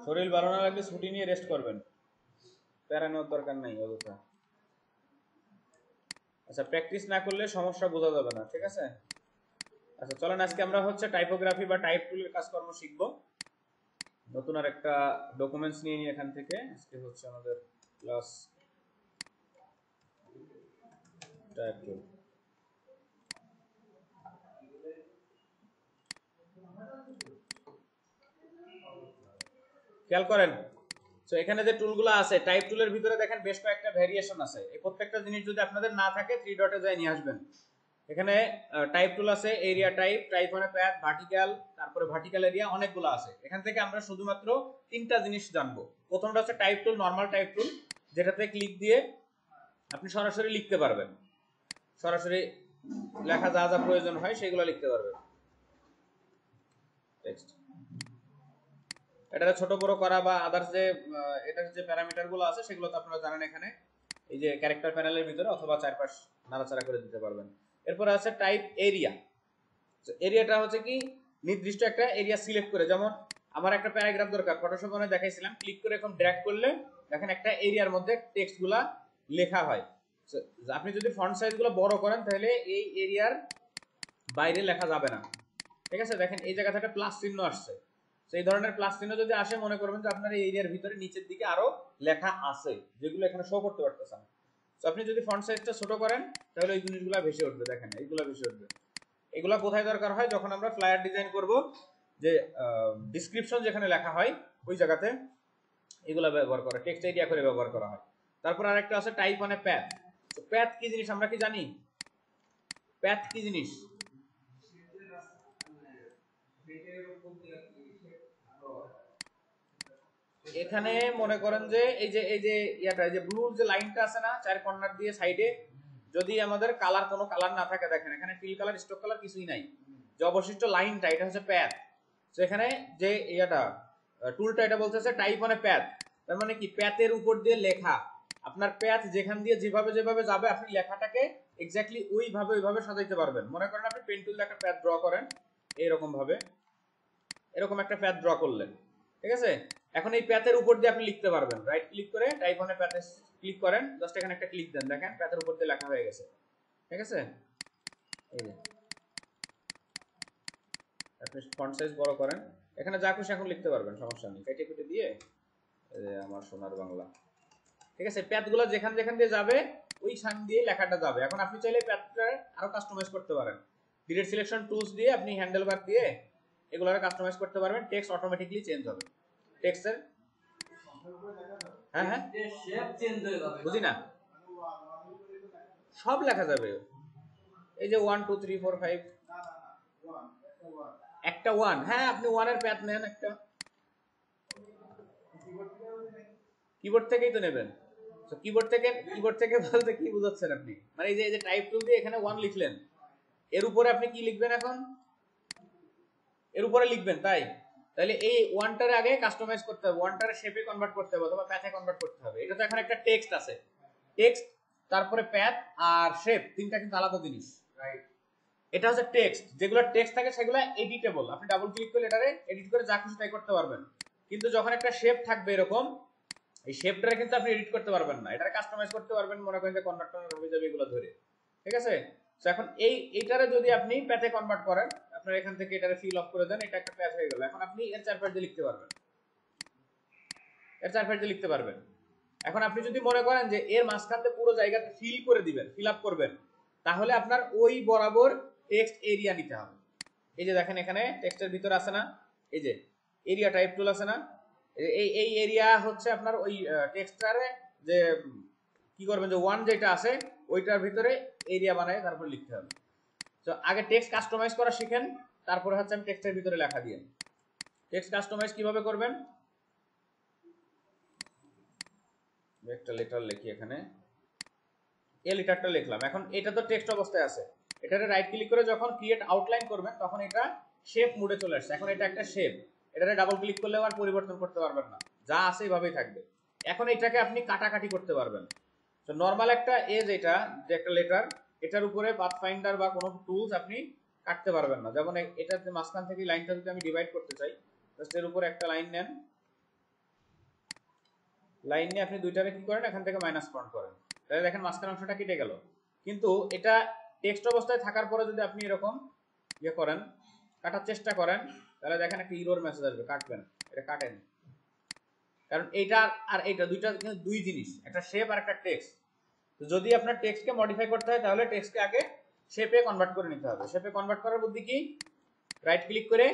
শরীর ভালো না লাগলে ছুটি নিয়ে রেস্ট করবেন, প্যারা নেওয়ার দরকার নাই অযথা। আচ্ছা, প্র্যাকটিস না করলে সমস্যা বোঝা যাবে না, ঠিক আছে? আচ্ছা চলেন আজকে আমরা হচ্ছে টাইপোগ্রাফি বা টাইপ টুলের কাজকর্ম শিখবো। নতুন আর একটা ডকুমেন্টস নিয়ে নিই এখান থেকে। আজকে হচ্ছে আমাদের ক্লাস টাইপ টুল। খেয়াল করেন, তো এখানে যে টুলগুলো আছে টাইপ টুলের ভিতরে দেখেন বেশ কয়েকটা ভেরিয়েশন আছে। এই প্রত্যেকটা জিনিস যদি আপনাদের না থাকে 3 ডটে যায় নিয়ে আসবেন। এখানে টাইপ টুল আছে, area type, type on path, vertical, তারপরে ভার্টিক্যাল এরিয়া, অনেকগুলো আছে। এখান থেকে আমরা শুধুমাত্র 3টা জিনিস জানবো। প্রথমটা হচ্ছে টাইপ টুল, নরমাল টাইপ টুল, যেটাতে ক্লিক দিয়ে আপনি সরাসরি লিখতে পারবেন, সরাসরি লেখা যা যা প্রয়োজন হয় সেগুলো লিখতে পারবেন। টেক্সট এটা ছোট বড় করা বা আদার্স যে এটার যে প্যারামিটারগুলো আছে সেগুলো তো আপনারা জানেন। এখানে এই যে ক্যারেক্টার প্যানেলের ভিতরে অথবা চারপাশ নাড়াচাড়া করে দিতে পারবেন। এরপর আছে টাইপ এরিয়া। এরিয়াটা হচ্ছে কি নির্দিষ্ট একটা এরিয়া সিলেক্ট করে, যেমন আমার একটা প্যারাগ্রাফ দরকার, ফটোশপ মনে দেখাইছিলাম, ক্লিক করে এখন ড্র্যাগ করলে দেখেন একটা এরিয়ার মধ্যে টেক্সটগুলা লেখা হয়। আপনি যদি ফন্ট সাইজগুলো বড় করেন তাহলে এই এরিয়ার বাইরে লেখা যাবে না, ঠিক আছে? দেখেন এই জায়গা থেকে প্লাস চিহ্ন আসছে, সেই ধরনের প্লাস চিহ্ন যদি আসে মনে করবেন যে আপনার এই এরিয়ার ভিতরে নিচের দিকে আরো লেখা আছে যেগুলো এখানে শো করতে পারতেছে না। তো আপনি যদি ফন্ট সাইজটা ছোট করেন তাহলে এই জিনিসগুলো ভেসে উঠবে, দেখেন এইগুলো ভেসে উঠবে। এগুলা কোথায় দরকার হয়? যখন আমরা ফ্লায়ার ডিজাইন করব, যে ডেসক্রিপশন যেখানে লেখা হয় ওই জায়গাতে এগুলা ব্যবহার করা, টেক্সট এরিয়া করে ব্যবহার করা হয়। তারপর আরেকটা আছে টাইপ অন প্যাথ। তো প্যাথ কি জিনিস আমরা কি জানি? প্যাথ কি জিনিস? এখানে মনে করেন যে এই যে ইয়াটা, এই যে ব্লু যে লাইনটা আছে না চার কর্নার দিয়ে সাইডে, যদি আমাদের কালার কোনো কালার না থাকে, দেখেন এখানে ফিল কালার স্টক কালার কিছুই নাই, যে অবশিষ্ট লাইনটা এটা হচ্ছে প্যাথ। তো এখানে যে ইয়াটা টুলটা এটা বলতেছে টাইপ অন প্যাথ, তার মানে কি প্যাথের উপর দিয়ে লেখা। আপনার প্যাথ যেখান দিয়ে যেভাবে যেভাবে যাবে আপনি লেখাটাকে এক্স্যাক্টলি ওইভাবে সাজাইতে পারবেন। মনে করেন আপনি পেন টুল দিয়ে একটা প্যাথ ড্র করেন, এইরকম ভাবে এরকম একটা প্যাথ ড্র করলেন, ঠিক আছে? এখন এই প্যাথের উপর দিয়ে আপনি লিখতে পারবেন। রাইট ক্লিক করে টাইপ অন প্যাথে ক্লিক করেন, জাস্ট এখানে একটা ক্লিক দেন, দেখেন প্যাথের উপর দিয়ে লেখা হয়ে গেছে, ঠিক আছে? এই যে আপনি ফন্ট সাইজ বড় করেন, এখানে যা খুশি এখন লিখতে পারবেন, সমস্যা নেই। কেটে কেটে দিয়ে এই যে আমার সোনার বাংলা, ঠিক আছে? প্যাথগুলো যেখান যেখান দিয়ে যাবে ওই সান দিয়ে লেখাটা যাবে। এখন আপনি চাইলে প্যাথটা আরো কাস্টমাইজ করতে পারেন। ডিরেক্ট সিলেকশন টুলস দিয়ে আপনি হ্যান্ডেল বার দিয়ে এগুলোরে কাস্টমাইজ করতে পারবেন, টেক্সট অটোমেটিক্যালি চেঞ্জ হবে। টেক্সটের হ্যাঁ হ্যাঁ শেপ চেঞ্জ হয়ে যাবে, বুঝি না, সব লেখা যাবে। এই যে 1 2 3 4 5 একটা 1, হ্যাঁ আপনি 1 এর প্যাথ নেন একটা, কিবোর্ড থেকেই তো নেবেন। তো কিবোর্ড থেকে বলতে কি বুঝাচ্ছেন আপনি? মানে এই যে টাইপ টুল দিয়ে এখানে 1 লিখলেন, এর উপরে আপনি কি লিখবেন? এখন এর উপরে লিখবেন, তাই তাহলে এই 1টার আগে কাস্টমাইজ করতে হবে, 1টার শেপে কনভার্ট করতে হবে অথবা প্যাথে কনভার্ট করতে হবে। এটা তো এখন একটা টেক্সট আছে, টেক্সট তারপরে প্যাথ আর শেপ, তিনটা কিন্তু আলাদা জিনিস, রাইট? এটা হচ্ছে টেক্সট, যেগুলো টেক্সট থাকে সেগুলো এডিটেবল, আপনি ডাবল ক্লিক করলে এটারে এডিট করে যা খুশি তাই করতে পারবেন। কিন্তু যখন একটা শেপ থাকবে এরকম, এই শেপটারে কিন্তু আপনি এডিট করতে পারবেন না, এটারে কাস্টমাইজ করতে পারবেন মনে করেন যে কনভার্টার হবে যাবে এগুলো ধরে, ঠিক আছে? তো এখন এইটারে যদি আপনি প্যাথে কনভার্ট করেন, আপনার এখান থেকে এটারে ফিল অফ করে দেন, এটা একটা প্যাথ হয়ে গেল। এখন আপনি এর চারপাশ দিয়ে লিখতে পারবেন, এর চারপাশ দিয়ে লিখতে পারবেন। এখন আপনি যদি মনে করেন যে এর মাঝখান দিয়ে পুরো জায়গাতে ফিল করে দিবেন, ফিল আপ করবেন, তাহলে আপনার ওই বরাবর টেক্সট এরিয়া নিতে হবে। এই যে দেখেন এখানে টেক্সটের ভিতর আছে না, এই যে এরিয়া টাইপ টুল আছে না, এই এরিয়া হচ্ছে আপনার ওই টেক্সটারে যে কি করবেন, যে 1 যেটা আছে ওইটার ভিতরে এরিয়া বানায় তারপর লিখতে হবে। তো আগে টেক্সট কাস্টমাইজ করা শিখেন, তারপরে হচ্ছে আমি টেক্সটের ভিতরে লেখা দিই। টেক্সট কাস্টমাইজ কিভাবে করবেন? একটা লেটার লিখি, এখানে এই লেটারটা লিখলাম, এখন এটা তো টেক্সট অবস্থায় আছে, এটারে রাইট ক্লিক করে যখন ক্রিয়েট আউটলাইন করবেন তখন এটা শেপ মোডে চলে আসছে। এখন এটা একটা শেপ, এটারে ডাবল ক্লিক করলে আর পরিবর্তন করতে পারবেন না, যা আছে এইভাবেই থাকবে। এখন এটাকে আপনি কাটাকাটি করতে পারবেন। তো নরমাল একটা এজ, এটা যে একটা লেটার, এটার উপরে পাথফাইন্ডার বা কোনো টুলস আপনি কাটতে পারবেন না। যেমন এটাতে মাঝখান থেকে লাইনটা যদি আমি ডিভাইড করতে চাই, জাস্ট এর উপরে একটা লাইন নেন, লাইন নিয়ে আপনি দুইটারে কি করেন, এখান থেকে মাইনাস পয়েন্ট করেন, তাহলে দেখেন মাঝখানে অংশটা কেটে গেল। কিন্তু এটা টেক্সট অবস্থায় থাকার পরে যদি আপনি এরকম ইয়ে করেন, কাটার চেষ্টা করেন, তাহলে দেখেন একটা ইরর মেসেজ আসবে, কাটবেন, এটা কাটেন। কারণ এইটা আর এইটা দুইটা কিন্তু দুই জিনিস, একটা শেপ আর একটা টেক্সট। তো যদি আপনার টেক্সটকে মডিফাই করতে হয় তাহলে টেক্সটকে আগে শেপে কনভার্ট করে নিতে হবে। শেপে কনভার্ট করার বুদ্ধি কি, রাইট ক্লিক করে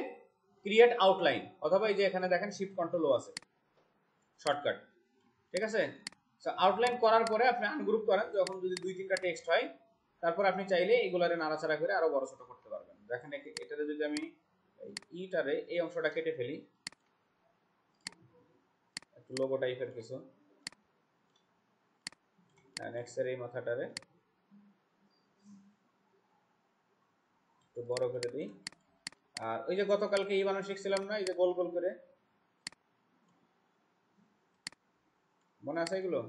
ক্রিয়েট আউটলাইন, অথবা এই যে এখানে দেখেন শিফট কন্ট্রোল ও আছে শর্টকাট, ঠিক আছে। সো আউটলাইন করার পরে আপনি আনগ্রুপ করেন, যখন যদি দুই তিনটা টেক্সট হয়, তারপর আপনি চাইলে এগুলারে নাড়াচাড়া করে আরো বড় ছোট করতে পারবেন। দেখেন এটাতে যদি আমি ইটারে এই অংশটা কেটে ফেলি, একটু লোগো টাইপের কিছু, নেক্সট এর এই মাথাটারে একটু বড় করে দিই। আর ওই যে গতকালকে এই বানান শিখছিলাম না, এই যে গোল গোল করে, মনে আছে এগুলো?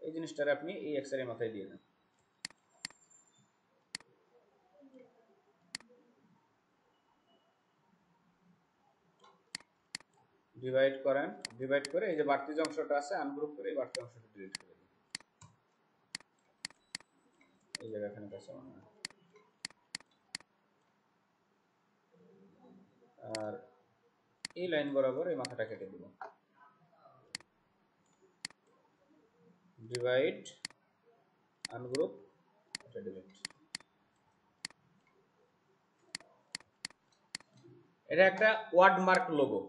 এই জিনিসটারে আপনি এই এক্স এর মাথায় দিয়ে দেন। ডিভাইড করেন, ডিভাইড করে এই যে বাড়তি যে অংশটা আছে আনগ্রুপ করে এই বাড়তি অংশটা ডিলিট করে দিন। এই জায়গা এখানে কাছে মনে হয়। আর এই লাইন বরাবর এই মাথাটা কেটে দিব। ডিভাইড, আনগ্রুপ, এটা ডিলিট। এটা একটা ওয়ার্ডমার্ক লোগো,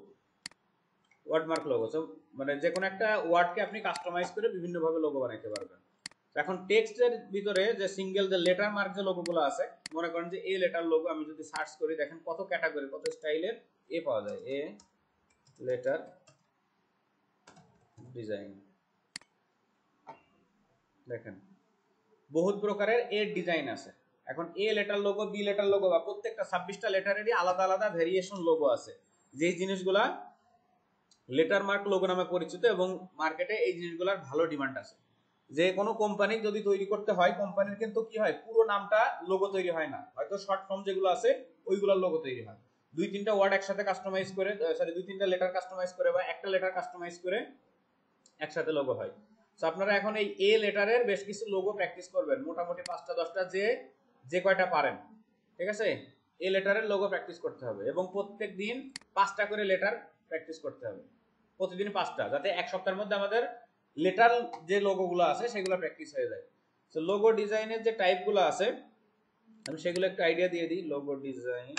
ওয়ার্ডমার্ক লোগো। সো মানে যে কোনো একটা ওয়ার্ডকে আপনি কাস্টমাইজ করে বিভিন্ন ভাবে লোগো বানাইতে পারবেন। এখন টেক্সটের ভিতরে যে সিঙ্গেল যে লেটার মার্ক যে লোগোগুলো আছে, মনে করেন যে এই লেটার লোগো আমি যদি সার্চ করি, দেখেন কত ক্যাটাগরি, কত স্টাইলের এ পাওয়া যায়, এ লেটার ডিজাইন, দেখেন বহুত প্রকারের এর ডিজাইন আছে। এখন A letter logo, B letter logo, বা প্রত্যেকটা 26টা লেটারেরই আলাদা আলাদা ভেরিয়েশন লোগো আছে, যেই জিনিসগুলা লেটার মার্ক লোগো নামে পরিচিত, এবং মার্কেটে এই জিনিসগুলোর ভালো ডিমান্ড আছে। যে কোনো কোম্পানি যদি তৈরি করতে হয়, কোম্পানির কিন্তু কি হয়, পুরো নামটা লোগো তৈরি হয় না, হয়তো শর্ট ফর্ম যেগুলো আছে ওইগুলোর লোগো তৈরি হয়। দুই তিনটা ওয়ার্ড একসাথে কাস্টমাইজ করে, সরি দুই তিনটা লেটার কাস্টমাইজ করে, বা একটা লেটার কাস্টমাইজ করে একসাথে লোগো হয়। তো আপনারা এখন এই এ লেটারের বেশ কিছু লোগো প্র্যাকটিস করবেন, মোটামুটি 5টা 10টা যে কয়টা পারেন, ঠিক আছে। এ লেটারের লোগো প্র্যাকটিস করতে হবে, এবং প্রত্যেক দিন 5টা করে লেটার প্র্যাকটিস করতে হবে, প্রতিদিন 5টা, যাতে এক সপ্তাহের মধ্যে আমাদের লেটার যে লোগোগুলো আছে সেগুলো প্র্যাকটিস হয়ে যায়। তো লোগো ডিজাইনের যে টাইপগুলো আছে আমি সেগুলো একটু আইডিয়া দিয়ে দিই। Logo design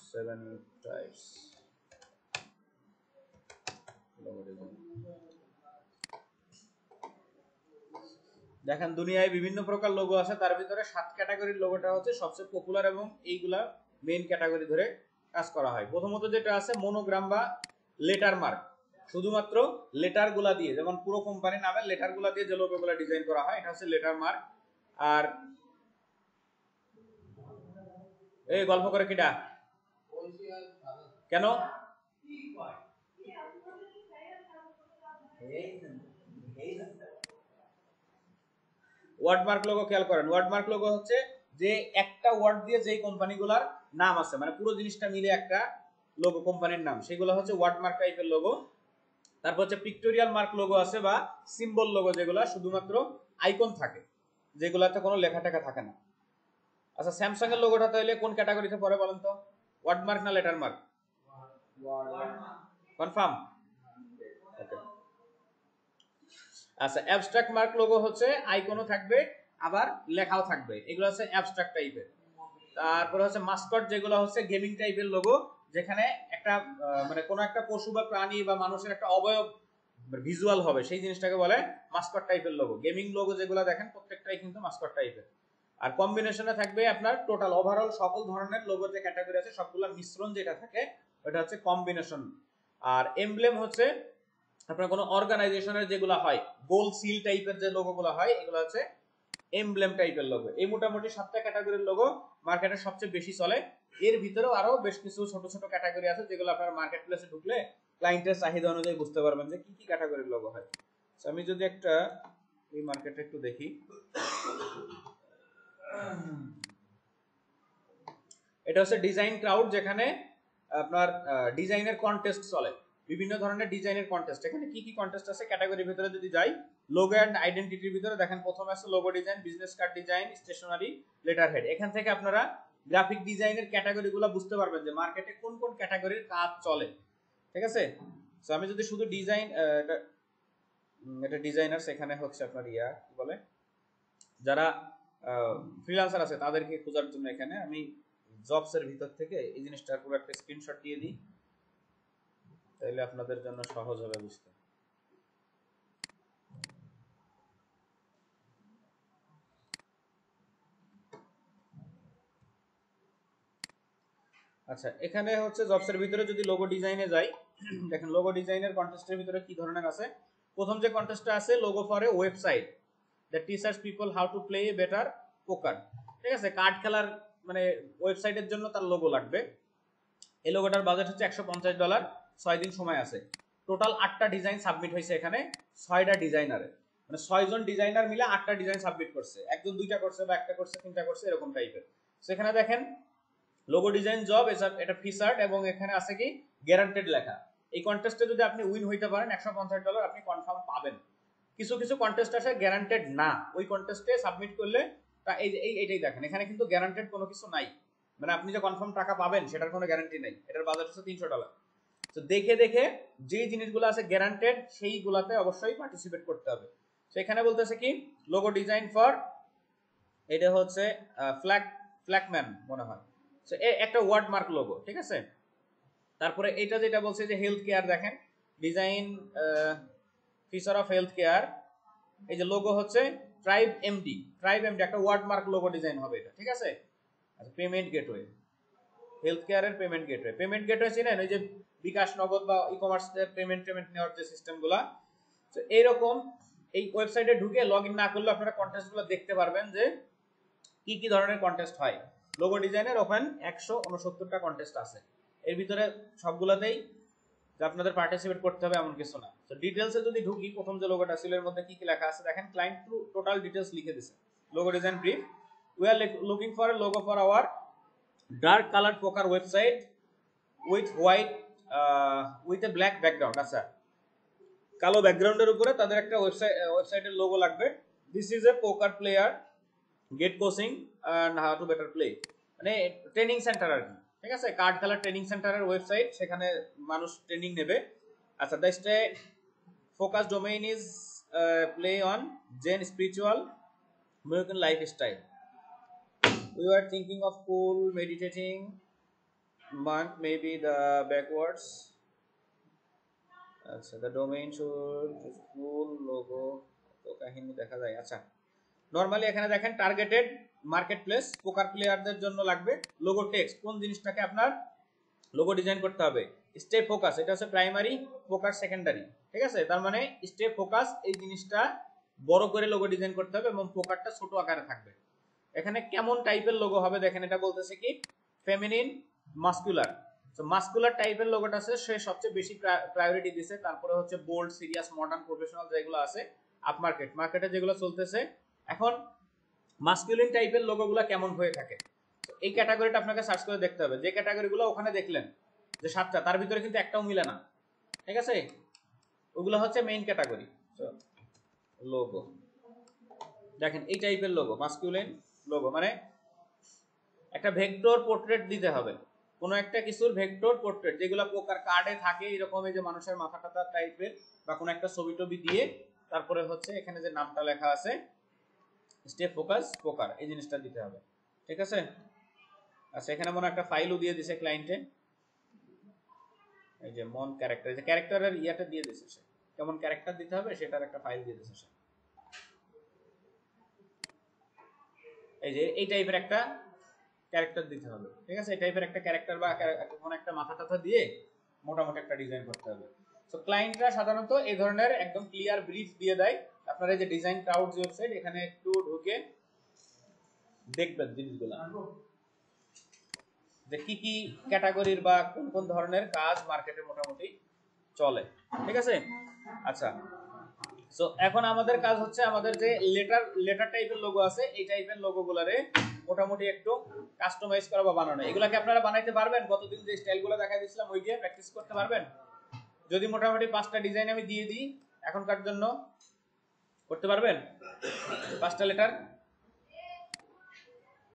7 types. Logo design দেখেন দুনিয়ায় বিভিন্ন প্রকার লোগো আছে, তার ভিতরে 7 ক্যাটাগরির লোগোটা হচ্ছে সবচেয়ে পপুলার, এবং এইগুলা মেইন ক্যাটাগরি ধরে কাজ করা হয়। প্রথমত যেটা আছে মনোগ্রাম বা লেটার মার্ক, শুধুমাত্র লেটার গুলা দিয়ে, যেমন পুরো কোম্পানির নামের লেটার গুলা দিয়ে যে লোগোগুলা ডিজাইন করা হয়, এটা হচ্ছে লেটার মার্ক। আর এই গল্প করে কিটা কেন, ওয়ার্ডমার্ক লোগো খেয়াল করেন। ওয়ার্ডমার্ক লোগো হচ্ছে যে একটা ওয়ার্ড দিয়ে যেই কোম্পানিগুলোর নাম আছে, মানে পুরো জিনিসটা মিলে একটা লোগো কোম্পানির নাম, সেগুলো হচ্ছে ওয়ার্ডমার্ক টাইপের লোগো। তারপর হচ্ছে পিক্টোরিয়াল মার্ক লোগো আছে, বা সিম্বল লোগো, যেগুলো শুধুমাত্র আইকন থাকে, যেগুলোতে কোনো লেখা টেখা থাকে না। আচ্ছা স্যামসাং এর লোগোটা তাহলে কোন ক্যাটাগরিতে পড়ে বলেন তো, ওয়ার্ডমার্ক না লেটার মার্ক? কনফার্ম? ওকে। আচ্ছা অ্যাবস্ট্রাক্ট মার্ক লোগো হচ্ছে আইকনও থাকবে আবার লেখাও থাকবে, এগুলো হচ্ছে অ্যাবস্ট্রাক্ট টাইপের। তারপর হচ্ছে মাস্কট, যেগুলো হচ্ছে গেমিং টাইপের লোগো, যেখানে একটা মানে কোনো একটা পশু বা প্রাণী বা মানুষের একটা অবয়ব ভিজুয়াল হবে, সেই জিনিসটাকে বলে মাস্কট টাইপের লোগো। গেমিং লোগো যেগুলো দেখেন প্রত্যেকটাই কিন্তু মাস্কট টাইপের। আর কম্বিনেশনে থাকবে আপনার টোটাল ওভারঅল সকল ধরনের লোগোর যে ক্যাটাগরি আছে সবগুলো মিশ্রণ যেটা থাকে ওটা হচ্ছে কম্বিনেশন। আর এমব্লেম হচ্ছে আপনার কোনো অর্গানাইজেশনের যেগুলো হয় গোল সিল টাইপের যে লোগোগুলো হয়, এগুলো হচ্ছে এমব্লেম টাইপের লোগো। এই মোটামুটি 7টা ক্যাটাগরির লোগো মার্কেটে সবচেয়ে বেশি চলে। এর ভিতরেও আরো বেশ কিছু ছোট ছোট ক্যাটাগরি আছে, যেগুলো আপনারা মার্কেট প্লেসে ঢুকলে ক্লায়েন্টের চাহিদা অনুযায়ী বুঝতে পারবেন যে কি কি ক্যাটাগরির লোগো হয়। আমি যদি একটা এই মার্কেটে একটু দেখি, এটা হচ্ছে ডিজাইন ক্রাউড, যেখানে আপনার ডিজাইনের কন্টেস্ট চলে। বিভিন্ন ধরনের ডিজাইনের কন্টেস্ট। এখানে কি কি কন্টেস্ট আছে ক্যাটাগরির ভিতরে যদি যাই, লোগো এন্ড আইডেন্টিটির ভিতরে দেখেন প্রথমে আছে logo design, business card design, stationery, letterhead. এখান থেকে আপনারা গ্রাফিক ডিজাইনের ক্যাটাগরিগুলো বুঝতে পারবেন যে মার্কেটে কোন কোন ক্যাটাগরির কাজ চলে, ঠিক আছে। সো আমি যদি শুধু ডিজাইন, এটা ডিজাইনার্স, এখানে হচ্ছে আপনার কি বলে যারা ফ্রিল্যান্সার আছে তাদেরকে খোঁজার জন্য এখানে আমি জবস এর ভিতর থেকে এই জিনিসটার পুরো একটা স্ক্রিনশট দিয়ে দিই, তাহলে আপনাদের জন্য সহজ হবে বুঝতে। আচ্ছা, এখানে হচ্ছে জবস এর ভিতরে যদি লোগো ডিজাইনে যাই, দেখেন লোগো ডিজাইনের কন্টেস্টের ভিতরে কি ধরনের আছে। প্রথম যে কন্টেস্টটা আছে logo for a website that teachers people how to play a better পোকার, ঠিক আছে। কার্ড খেলার মানে ওয়েবসাইটের জন্য তার লোগো লাগবে। এই লোগোটার বাজেট হচ্ছে $150, 6 দিন সময় আছে। টোটাল 8টা ডিজাইন সাবমিট হয়েছে এখানে 6টা ডিজাইনারে, মানে 6 জন ডিজাইনার মিলে 8টা ডিজাইন সাবমিট করছে। একজন 2টা করছে বা একটা করছে 3টা করছে এরকম টাইপের। সেখানে দেখেন লোগো ডিজাইন জব, এটা ফিচার্ড এবং এখানে আছে কি গ্যারান্টেড লেখা। এই কন্টেস্টে যদি আপনি উইন হইতে পারেন $150 আপনি কনফার্ম পাবেন। কিছু কিছু কন্টেস্ট আছে গ্যারান্টেড না, ওই কন্টেস্টে সাবমিট করলে তা এইটাই দেখেন এখানে কিন্তু গ্যারান্টেড কোনো কিছু নাই, মানে আপনি যে কনফার্ম টাকা পাবেন সেটার কোনো গ্যারান্টি নাই। এটার বাজেট হচ্ছে $300। তো দেখে দেখে যেই জিনিসগুলো আছে গ্যারান্টেড সেইগুলাতে অবশ্যই পার্টিসিপেট করতে হবে। তো এখানে বলতেছে কি লোগো ডিজাইন ফর, এটা হচ্ছে ফ্ল্যাগম্যান মনে হয়, তো একটা ওয়ার্ড মার্ক লোগো, ঠিক আছে। তারপরে এটা যেটা বলছে যে হেলথ কেয়ার, দেখেন design feature of health care, এই যে লোগো হচ্ছে ট্রাইব এমডি একটা ওয়ার্ড মার্ক লোগো ডিজাইন হবে এটা, ঠিক আছে। আচ্ছা, পেমেন্ট গেটওয়ে, হেলথ কেয়ারের পেমেন্ট গেটওয়ে চিনেন, ওই যে বিকাশ, নগদ বা ই কমার্স পেমেন্ট নেওয়ার যে সিস্টেমগুলো। তো এইরকম এই ওয়েবসাইটে ঢুকে লগ ইন না করলে আপনারা কন্টেস্টগুলো দেখতে পারবেন যে কি কি ধরনের কন্টেস্ট হয়। লোগো ডিজাইনের ওপেন 169টা কন্টেস্ট আছে, এর ভিতরে সবগুলোতেই আপনাদের পার্টিসিপেট করতে হবে এমন কিছু না। তো ডিটেইলসে যদি ঢুকি, প্রথম যে লোগোটা ছিল এর মধ্যে কি কি লেখা আছে দেখেন, ক্লায়েন্ট টু টোটাল ডিটেইলস লিখে দিয়েছে। Logo design brief, we are looking for a logo for our dark colour poker website with white with a black background. আচ্ছা, কালো ব্যাকগ্রাউন্ডের উপরে তাদের একটা ওয়েবসাইটের লোগো লাগবে। This is a poker player get coaching and how to better play, মানে training centre আর কি, ঠিক আছে। কার্ড খেলার ট্রেনিং সেন্টারের ওয়েবসাইট, সেখানে মানুষ ট্রেনিং নেবে। আচ্ছা, the stay focus domain is play on Zen spiritual American lifestyle, we were thinking of cool meditating month, maybe the backwards. আচ্ছা, the domain should full logo তো কাহিনী দেখা যায়। আচ্ছা, নরমালি এখানে দেখেন টার্গেটেড মার্কেটপ্লেস পোকার প্লেয়ারদের জন্য লাগবে লোগো টেক্সট, কোন জিনিসটাকে আপনার লোগো ডিজাইন করতে হবে। স্টে ফোকাস, এটা হচ্ছে প্রাইমারি, ফোকাস সেকেন্ডারি, ঠিক আছে। তার মানে স্টে ফোকাস এই জিনিসটা বড় করে লোগো ডিজাইন করতে হবে এবং ফোকাসটা ছোট আকারে থাকবে। এখানে কেমন টাইপের লোগো হবে দেখেন, এটা বলতেছে কি ফেমিনিন মাস্কুলার। তো মাস্কুলার টাইপের লোগোটা আছে সে সবচেয়ে বেশি প্রায়োরিটি দিয়েছে। তারপরে হচ্ছে বোল্ড, সিরিয়াস, মডার্ন, প্রফেশনাল যেগুলো আছে আপ মার্কেটে যেগুলো চলতেছে এখন, মাস্কুলিন টাইপের লোগোগুলো কেমন হয়ে থাকে এই ক্যাটাগরিটা আপনাকে সার্চ করে দেখতে হবে। যে ক্যাটাগরিগুলো ওখানে দেখলেন যে 7টা, তার ভিতরে কিন্তু একটাও মিলে না, ঠিক আছে। ওগুলো হচ্ছে মেইন ক্যাটাগরি। লোগো দেখেন এই টাইপের লোগো, মাস্কুলিন লোগো মানে একটা ভেক্টর পোর্ট্রেট দিতে হবে, কোনো একটা কিছুর ভেক্টর পোর্ট্রেট, যেগুলো পোকার কার্ডে থাকে এরকম, এই যে মানুষের মাথা টাথা টাইপের বা কোনো একটা ছবি টবি দিয়ে, তারপরে হচ্ছে এখানে যে নামটা লেখা আছে স্টে ফোকাস পোকার, এই জিনিসটা দিতে হবে, ঠিক আছে। আচ্ছা, এখানে মনে একটা ফাইলও দিয়ে দিছে ক্লায়েন্টে, এই যে মন ক্যারেক্টার, এই যে ক্যারেক্টারের ইয়াটা দিয়ে দিছে সে, কেমন ক্যারেক্টার দিতে হবে সেটার একটা ফাইল দিয়ে দিছে সে। এই যে এই টাইপের একটা ক্যারেক্টার দিতে হবে, ঠিক আছে। এই টাইপের একটা ক্যারেক্টার বা কোনো একটা মাথা টাথা দিয়ে মোটামুটি একটা ডিজাইন করতে হবে। সো ক্লায়েন্টরা সাধারণত এই ধরনের একদম ক্লিয়ার ব্রিফ দিয়ে দেয়। আপনারা এই যে ডিজাইন ক্রাউড ওয়েবসাইট, এখানে একটু ঢুকে দেখবেন জিনিসগুলো যে কি কি ক্যাটাগরির বা কোন কোন ধরনের কাজ মার্কেটে মোটামুটি চলে, ঠিক আছে। আচ্ছা, সো এখন আমাদের কাজ হচ্ছে আমাদের যে লেটার টাইপের লোগো আছে এই টাইপের লোগোগুলোরে মোটামুটি একটু কাস্টমাইজ করা বা বানানো। এগুলাকে আপনারা বানাইতে পারবেন, গতদিন যে স্টাইলগুলো দেখাই দিয়েছিলাম ওই দিয়ে প্র্যাকটিস করতে পারবেন। যদি মোটামুটি 5টা ডিজাইন আমি দিয়ে দিই এখনকার জন্য, করতে পারবেন 5টা লেটার?